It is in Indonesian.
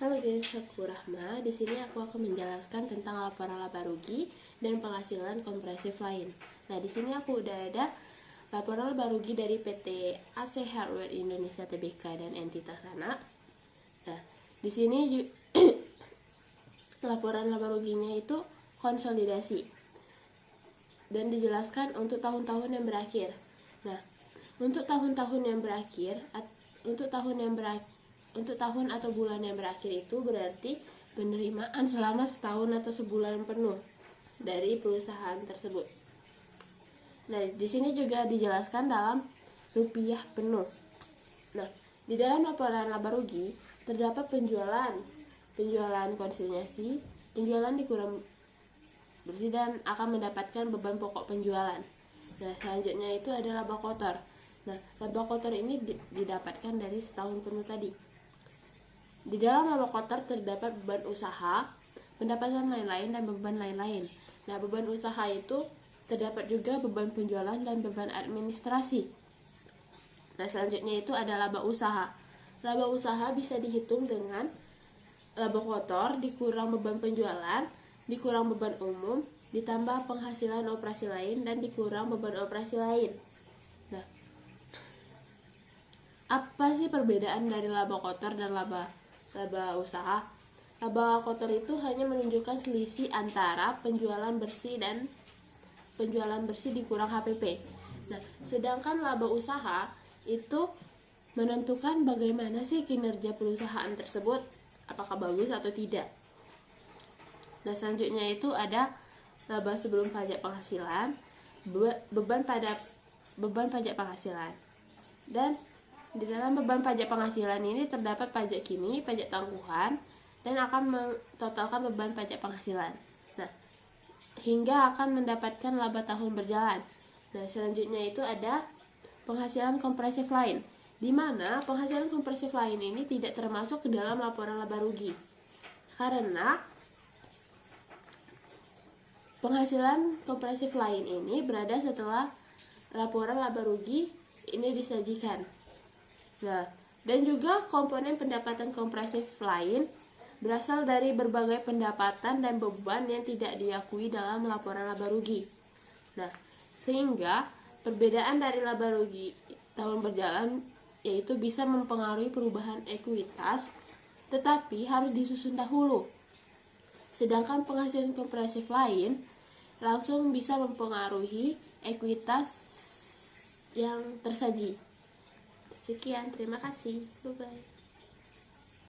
Halo guys, aku Rahma. Di sini aku akan menjelaskan tentang laporan laba rugi dan penghasilan kompresif lain. Nah, di sini aku udah ada laporan laba rugi dari PT AC Hardware Indonesia Tbk dan entitas anak. Nah, di sini laporan laba ruginya itu konsolidasi dan dijelaskan untuk tahun-tahun yang berakhir. Nah, untuk tahun-tahun yang berakhir, untuk tahun atau bulan yang berakhir itu berarti penerimaan selama setahun atau sebulan penuh dari perusahaan tersebut. Nah, di sini juga dijelaskan dalam rupiah penuh. Nah, di dalam laporan laba rugi terdapat penjualan konsinyasi, penjualan dikurang bersih dan akan mendapatkan beban pokok penjualan. Nah, selanjutnya itu ada laba kotor. Nah, laba kotor ini didapatkan dari setahun penuh tadi. Di dalam laba kotor terdapat beban usaha, pendapatan lain-lain dan beban lain-lain. Nah, beban usaha itu terdapat juga beban penjualan dan beban administrasi. Nah, selanjutnya itu ada laba usaha. Laba usaha bisa dihitung dengan laba kotor dikurang beban penjualan, dikurang beban umum, ditambah penghasilan operasi lain dan dikurang beban operasi lain. Nah, apa sih perbedaan dari laba kotor dan laba usaha? Laba kotor itu hanya menunjukkan selisih antara penjualan bersih dan penjualan bersih dikurang HPP. Nah, sedangkan laba usaha itu menentukan bagaimana sih kinerja perusahaan tersebut, apakah bagus atau tidak. Nah, selanjutnya itu ada laba sebelum pajak penghasilan, beban pajak penghasilan. Dan di dalam beban pajak penghasilan ini terdapat pajak kini, pajak tangguhan, dan akan mentotalkan beban pajak penghasilan. Nah, hingga akan mendapatkan laba tahun berjalan. Nah, selanjutnya itu ada penghasilan kompresif lain, di mana penghasilan kompresif lain ini tidak termasuk ke dalam laporan laba rugi. Karena penghasilan kompresif lain ini berada setelah laporan laba rugi ini disajikan. Nah, dan juga komponen pendapatan kompresif lain berasal dari berbagai pendapatan dan beban yang tidak diakui dalam laporan laba rugi. Nah, sehingga perbedaan dari laba rugi tahun berjalan yaitu bisa mempengaruhi perubahan ekuitas, tetapi harus disusun dahulu. Sedangkan penghasilan kompresif lain langsung bisa mempengaruhi ekuitas yang tersaji. Sekian, terima kasih. Bye-bye.